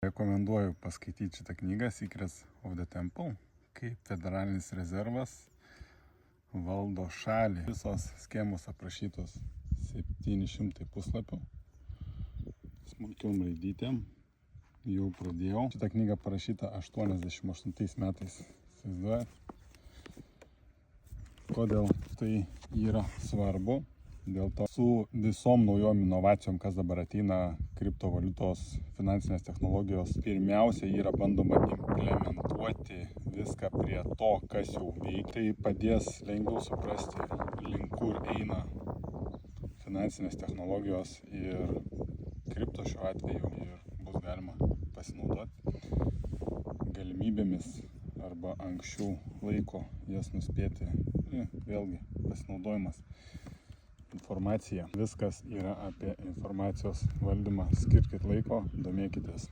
Rekomenduoju paskaityti šitą knygą Secrets of the Temple, kaip federalinis rezervas valdo šalį. Visos schemos aprašytos 700 puslapių, smulkiom raidytėm. Jau pradėjau. Šitą knygą parašyta 88 metais. Įsivaizduojat? Kodėl tai yra svarbu? Dėl to su visom naujom inovacijom, kas dabar ateina, kriptovaliutos, finansinės technologijos, pirmiausia yra bandoma implementuoti viską prie to, kas jau veikia. Tai padės lengviau suprasti, link kur eina finansinės technologijos ir kripto šiuo atveju, ir bus galima pasinaudoti galimybėmis arba anksčiau laiko jas nuspėti. Vėlgi pasinaudojimas. Informacija. Viskas yra apie informacijos valdymą. Skirkit laiko, domėkitės.